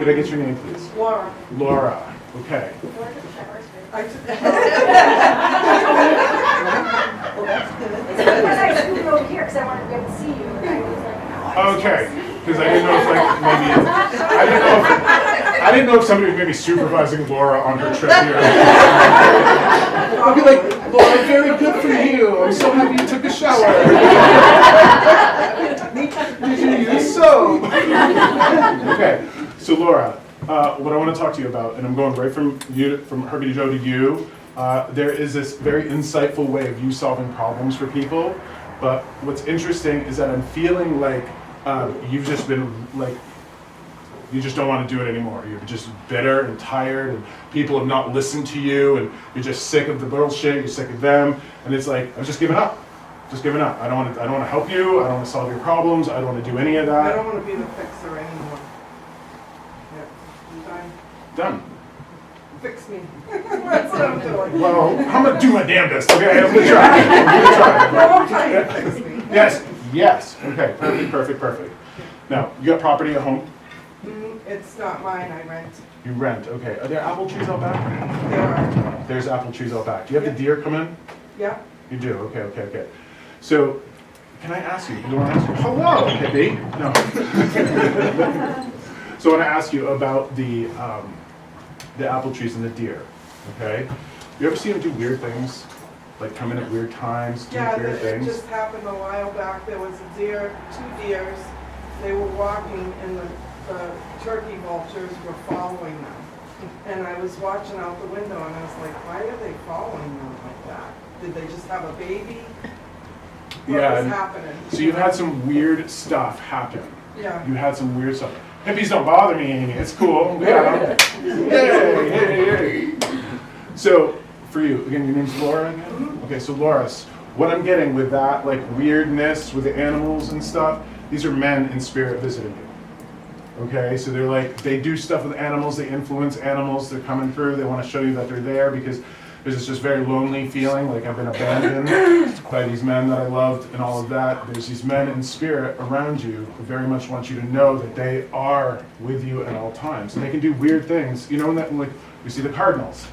Could I get your name, please? Laura. Laura. Okay. I took Because I scooted over here because I wanted to be able to see you. And I was like, no, I just Okay. wanna see you. Because I didn't know if like maybe I didn't know if somebody was maybe supervising Laura on her trip here. I'll be like, Laura, very good for you. I'm so happy you took a shower. Did you use soap? Okay. So Laura, what I want to talk to you about, and I'm going right from Herbie Joe to you. There is this very insightful way of you solving problems for people. But what's interesting is that I'm feeling like you've just been like, you just don't want to do it anymore. You're just bitter and tired, and people have not listened to you, and you're just sick of the bullshit. You're sick of them, and it's like I'm just giving up. Just giving up. I don't want to help you. I don't want to solve your problems. I don't want to do any of I that. don't want to be the fixer anymore. Yeah, I'm Done. fix me. That's what I'm doing. Well, I'm gonna do my damnedest. Okay, I'm gonna try. I'm gonna try. No, I'm trying to fix me. Yes. Yes. Okay. Perfect. Now, you got property at home. It's not mine, I rent. You rent. Okay. Are there apple trees out back? There are. There's apple trees out back. Do you have the deer come in? Yeah. You do. Okay. So, can I ask you? You want to ask you? Hello, Hippie. No. So I want to ask you about the apple trees and the deer. Okay. You ever see them do weird things, like come in at weird times, do Yeah, weird it things? just happened a while back. There was a deer, 2 deers. They were walking and the turkey vultures were following them. And I was watching out the window and I was like, why are they following them like that? Did they just have a baby? What was happening? So you've had some weird stuff happen. Yeah. You had some weird stuff. Hippies don't bother me, Amy. It's cool. Yeah. Hey. So, for you, again, your name's Laura again? Mm-hmm. Okay, so Laura, what I'm getting with that, like, weirdness with the animals and stuff, these are men in spirit visiting you. Okay, so they're like, they do stuff with animals, they influence animals, they're coming through, they want to show you that they're there because there's this just very lonely feeling, like I've been abandoned by these men that I loved and all of that. There's these men in spirit around you who very much want you to know that they are with you at all times. And they can do weird things. You know, that, like, we see the cardinals,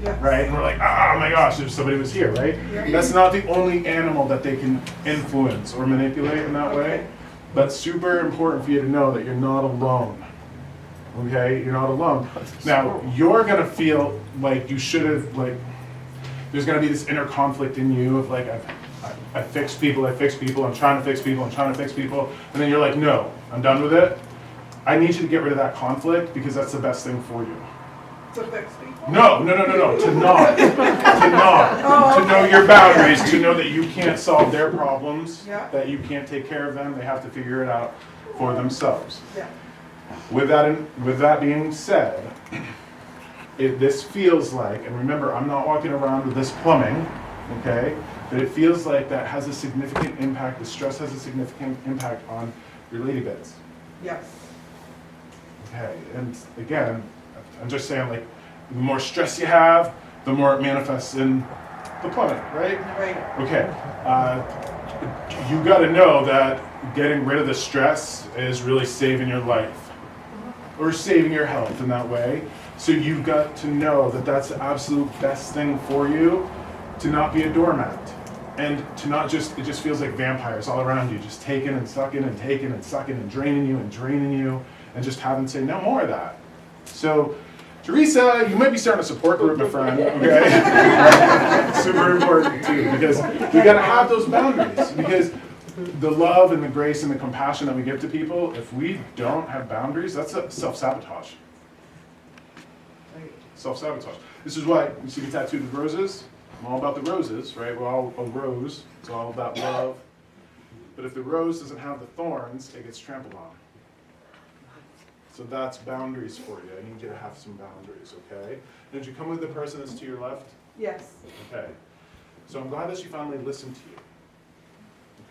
Yes. right? And we're like, oh my gosh, if somebody was here, right? Yeah. That's not the only animal that they can influence or manipulate in that way. But super important for you to know that you're not alone. Okay, you're not alone. Now, you're gonna feel like you should have, like, there's gonna be this inner conflict in you of like, I fix people, I'm trying to fix people, and then you're like, no, I'm done with it. I need you to get rid of that conflict because that's the best thing for you. To fix people? No, to not. Oh, To know your boundaries, to know that you can't solve their problems, Yeah. that you can't take care of them, they have to figure it out for themselves. Yeah. With that being said, this feels like, and remember, I'm not walking around with this plumbing, okay? But it feels like that has a significant impact, the stress has a significant impact on your lady beds. Yes. Okay, and again, I'm just saying, like, the more stress you have, the more it manifests in the plumbing, right? Right. Okay, you gotta know that getting rid of the stress is really saving your life, or saving your health in that way. So you've got to know that that's the absolute best thing for you, to not be a doormat. And to not just, it just feels like vampires all around you, just taking and sucking and taking and sucking and draining you, and just having to say, no more of that. So, Teresa, you might be starting a support group, my friend, okay? Super important too, because we gotta have those boundaries, because the love and the grace and the compassion that we give to people, if we don't have boundaries, that's a self-sabotage. Right. Self-sabotage. This is why, you see me tattooed with roses? I'm all about the roses, right? We're all a rose, it's all about love. But if the rose doesn't have the thorns, it gets trampled on. So that's boundaries for you. I need you to have some boundaries, okay? Did you come with the person that's to your left? Yes. Okay. So I'm glad that she finally listened to you.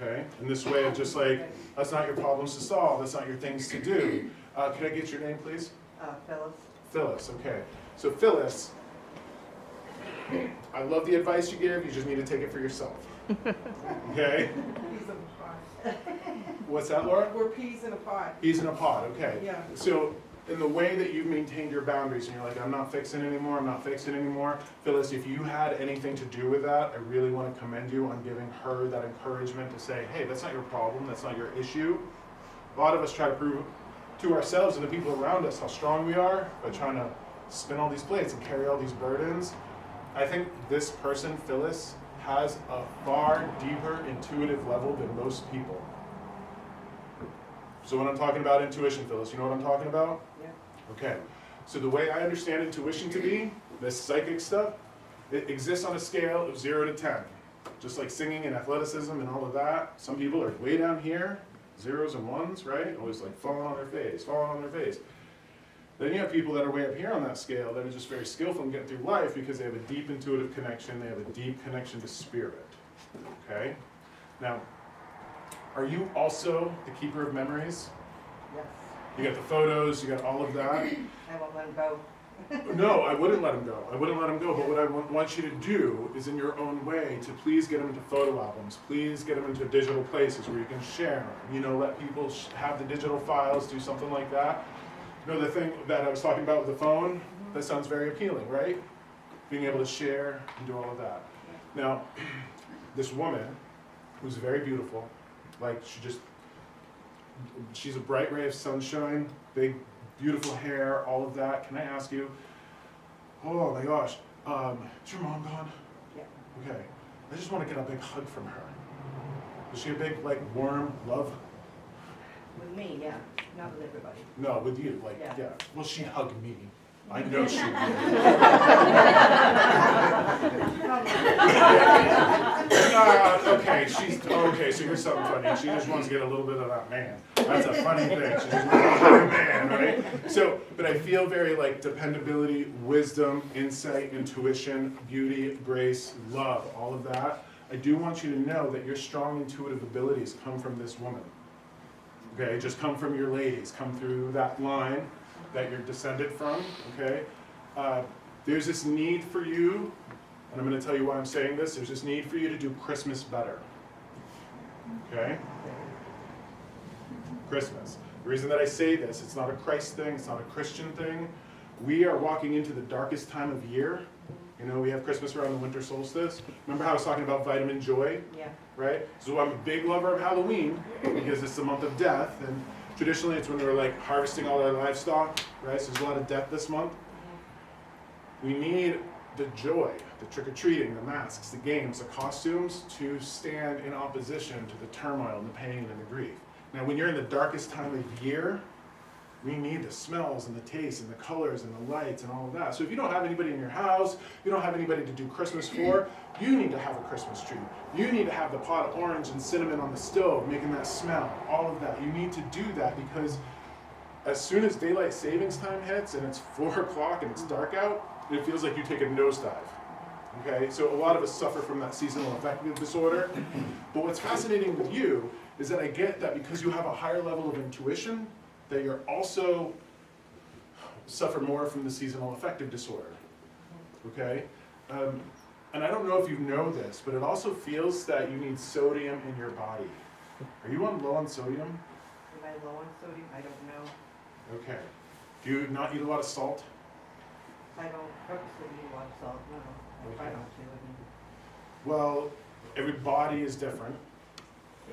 Okay? In this way of just like, that's not your problems to solve, that's not your things to do. Could I get your name, please? Phyllis. Phyllis, okay. So Phyllis, I love the advice you give, you just need to take it for yourself. Okay? Peas in a pot. What's that, Laura? We're peas in a pot. Peas in a pod, okay. Yeah. So in the way that you've maintained your boundaries, and you're like, I'm not fixing anymore, I'm not fixing anymore. Phyllis, if you had anything to do with that, I really want to commend you on giving her that encouragement to say, hey, that's not your problem, that's not your issue. A lot of us try to prove to ourselves and the people around us how strong we are by trying to spin all these plates and carry all these burdens. I think this person, Phyllis, has a far deeper intuitive level than most people. So when I'm talking about intuition, Phyllis, you know what I'm talking about? Yeah. Okay. So the way I understand intuition to be, this psychic stuff, it exists on a scale of 0 to 10. Just like singing and athleticism and all of that. Some people are way down here, zeros and ones, right? Always like falling on their face, falling on their face. Then you have people that are way up here on that scale that are just very skillful in getting through life because they have a deep intuitive connection, they have a deep connection to spirit. Okay? Now, are you also the keeper of memories? Yes. You got the photos, you got all of that. I won't let him go. No, I wouldn't let him go. I wouldn't let him go. But what I want you to do is in your own way to please get him into photo albums. Please get him into digital places where you can share them. You know, let people have the digital files, do something like that. You know, the thing that I was talking about with the phone, that sounds very appealing, right? Being able to share and do all of that. Now, this woman, who's very beautiful, like she's a bright ray of sunshine, big, beautiful hair, all of that. Can I ask you, oh my gosh, is your mom gone? Yeah. Okay, I just want to get a big hug from her. Is she a big, like, warm love? With me, yeah. Not with everybody. No, with you, like, Yeah. yeah. Well, she'd hug me. I know she would. Okay, so here's something funny. She just wants to get a little bit of that man. That's a funny thing. She just wants to hug a man, right? So, but I feel very like dependability, wisdom, insight, intuition, beauty, grace, love, all of that. I do want you to know that your strong intuitive abilities come from this woman. Okay, just come from your ladies, come through that line that you're descended from, okay? There's this need for you, and I'm going to tell you why I'm saying this, there's this need for you to do Christmas better, okay? Christmas. The reason that I say this, it's not a Christ thing, it's not a Christian thing. We are walking into the darkest time of year. You know, we have Christmas around the winter solstice. Remember how I was talking about vitamin joy? Yeah. Right? So I'm a big lover of Halloween because it's the month of death, and traditionally it's when we're like harvesting all our livestock, right? So there's a lot of death this month. We need the joy, the trick-or-treating, the masks, the games, the costumes to stand in opposition to the turmoil and the pain and the grief. Now when you're in the darkest time of year, we need the smells and the tastes and the colors and the lights and all of that. So if you don't have anybody in your house, you don't have anybody to do Christmas for, you need to have a Christmas tree. You need to have the pot of orange and cinnamon on the stove, making that smell, all of that. You need to do that because as soon as daylight savings time hits and it's 4 o'clock and it's dark out, it feels like you take a nosedive. Okay, so a lot of us suffer from that seasonal affective disorder. But what's fascinating with you is that I get that because you have a higher level of intuition, that you're also suffer more from the seasonal affective disorder, okay? And I don't know if you know this, but it also feels that you need sodium in your body. Are you low on sodium? Am I low on sodium? I don't know. Okay. Do you not eat a lot of salt? I don't purposely eat a lot of salt, no. I try Okay. not to. Well, every body is different,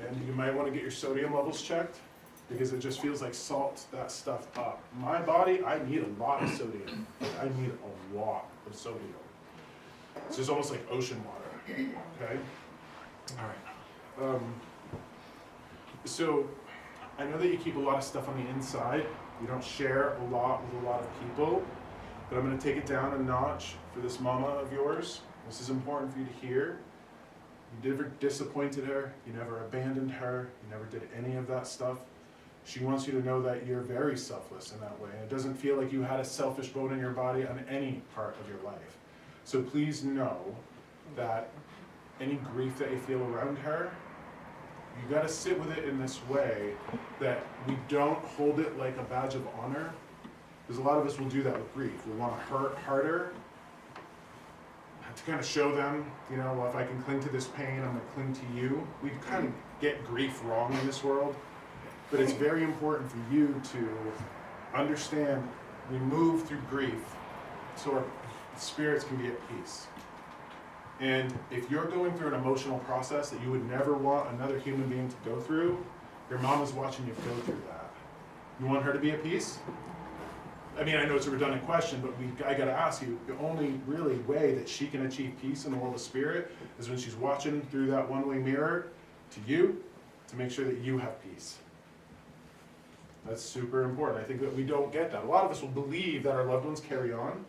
and you might want to get your sodium levels checked, because it just feels like salts that stuff up. My body, I need a lot of sodium. I need a lot of sodium. It's just almost like ocean water, okay? All right. So, I know that you keep a lot of stuff on the inside. You don't share a lot with a lot of people, but I'm gonna take it down a notch for this mama of yours. This is important for you to hear. You never disappointed her, you never abandoned her, you never did any of that stuff. She wants you to know that you're very selfless in that way. And it doesn't feel like you had a selfish bone in your body on any part of your life. So please know that any grief that you feel around her, you gotta sit with it in this way that we don't hold it like a badge of honor. Because a lot of us will do that with grief. We wanna hurt harder to kind of show them, you know, well, if I can cling to this pain, I'm gonna cling to you. We kind of get grief wrong in this world. But it's very important for you to understand we move through grief so our spirits can be at peace. And if you're going through an emotional process that you would never want another human being to go through, your mom is watching you go through that. You want her to be at peace? I mean, I know it's a redundant question, but I gotta ask you, the only really way that she can achieve peace in the world of spirit is when she's watching through that one-way mirror to you to make sure that you have peace. That's super important. I think that we don't get that. A lot of us will believe that our loved ones carry on,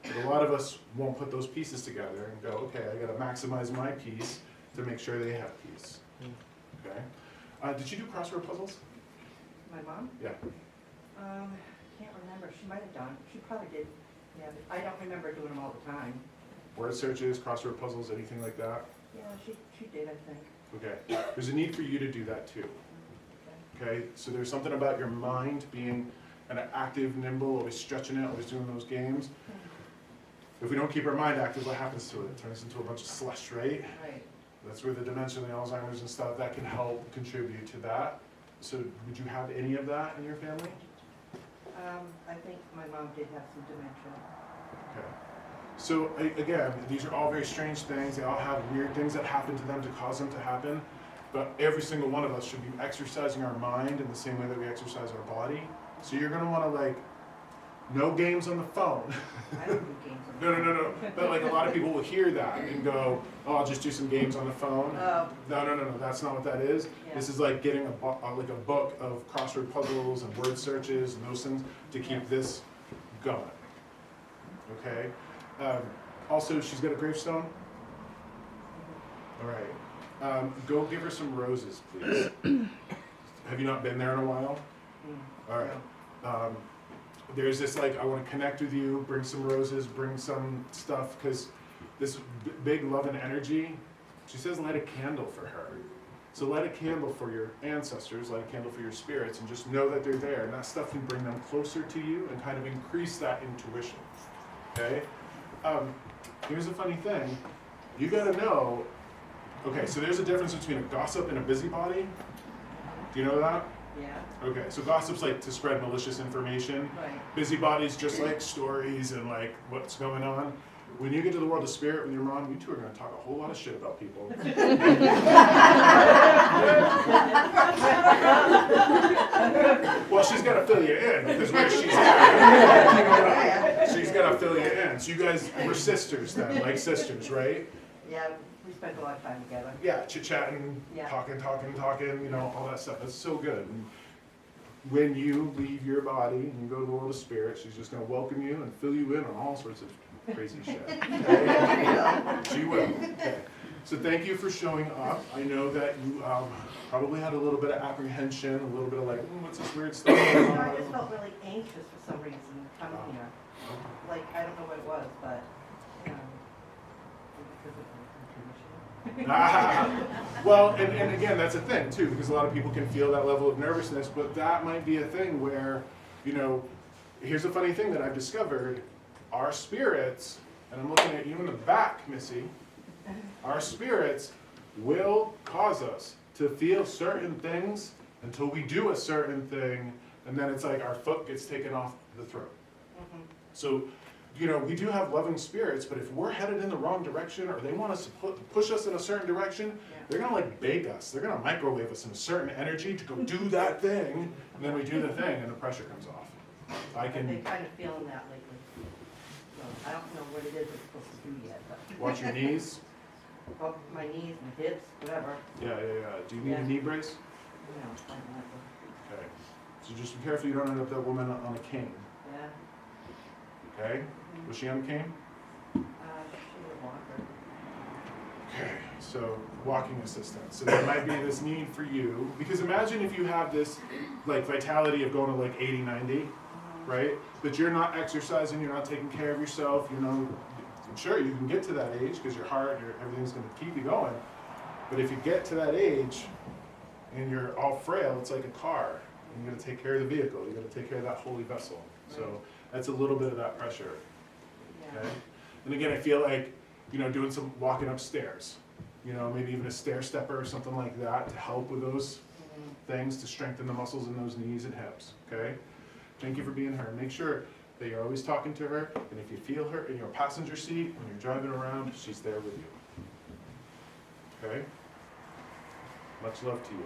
but a lot of us won't put those pieces together and go, okay, I gotta maximize my peace to make sure they have peace. Okay? Did you do crossword puzzles? My mom? Yeah. Can't remember. She might have done. She probably did. Yeah, but I don't remember doing them all the time. Word searches, crossword puzzles, anything like that? Yeah, she did, I think. Okay. There's a need for you to do that too. Okay? So there's something about your mind being an active, nimble, always stretching it, always doing those games. If we don't keep our mind active, what happens to it? It turns into a bunch of slush, right? Right. That's where the dementia and the Alzheimer's and stuff, that can help contribute to that. So would you have any of that in your family? I think my mom did have some dementia. Okay. So again, these are all very strange things. They all have weird things that happen to them to cause them to happen. But every single one of us should be exercising our mind in the same way that we exercise our body. So you're gonna wanna no games on the phone. I don't do games. No. But a lot of people will hear that and go, oh, I'll just do some games on the phone. Oh. No, that's not what that is. Yeah. This is like getting a book of crossword puzzles and word searches and those things to keep this going. Okay? Also, she's got a gravestone. All right. Go give her some roses, please. Have you not been there in a while? All right. There's this I want to connect with you, bring some roses, bring some stuff, because this big love and energy, she says light a candle for her. So light a candle for your ancestors, light a candle for your spirits, and just know that they're there. And that stuff can bring them closer to you and kind of increase that intuition. Okay? Here's a funny thing. You got to know, okay, so there's a difference between a gossip and a busybody. Do you know that? Yeah. Okay, so gossip's to spread malicious information. Right. Busybody's just stories and what's going on. When you get to the world of spirit with your mom, you two are going to talk a whole lot of shit about people. Well, she's got to fill you in because where she's at, she's got to fill you in. So you guys were sisters then, like sisters, right? Yeah, we spent a lot of time together. Yeah, chit-chatting, Yeah. talking, all that stuff. That's so good. And when you leave your body and you go to the world of spirit, she's just going to welcome you and fill you in on all sorts of crazy shit. Okay? She will. Okay. So thank you for showing up. I know that you probably had a little bit of apprehension, a little bit of what's this weird stuff going on? I just felt really anxious for some reason coming here. I don't know what it was, but Well, and again, that's a thing too, because a lot of people can feel that level of nervousness, but that might be a thing where, here's a funny thing that I've discovered. Our spirits, and I'm looking at you in the back, Missy, our spirits will cause us to feel certain things until we do a certain thing, and then it's our foot gets taken off the throat. Mm-hmm. So, we do have loving spirits, but if we're headed in the wrong direction or they want us to push us in a certain direction, they're going to bake us. They're going to microwave us in a certain energy to go do that thing, and then we do the thing and the pressure comes off. I've been kind of feeling that lately. So I don't know what it is it's supposed to do yet. But Watch your knees. well, my knees, my hips, whatever. Yeah. Do you need a knee brace? I don't know. Okay. So just be careful you don't end up that woman on a cane. Yeah. Okay? Was she on a cane? She would walk her. Okay, so walking assistance. So there might be this need for you, because imagine if you have this vitality of going to 80, 90, right? But you're not exercising, you're not taking care of yourself, I'm sure you can get to that age because your heart, everything's going to keep you going. But if you get to that age and you're all frail, it's like a car. And you got to take care of the vehicle, you got to take care of that holy vessel. So that's a little bit of that pressure. Okay? And again, I feel doing some walking upstairs, maybe even a stair stepper or something like that to help with those things, to strengthen the muscles in those knees and hips, okay? Thank you for being her. Make sure that you're always talking to her, and if you feel her in your passenger seat when you're driving around, she's there with you. Okay? Much love to you.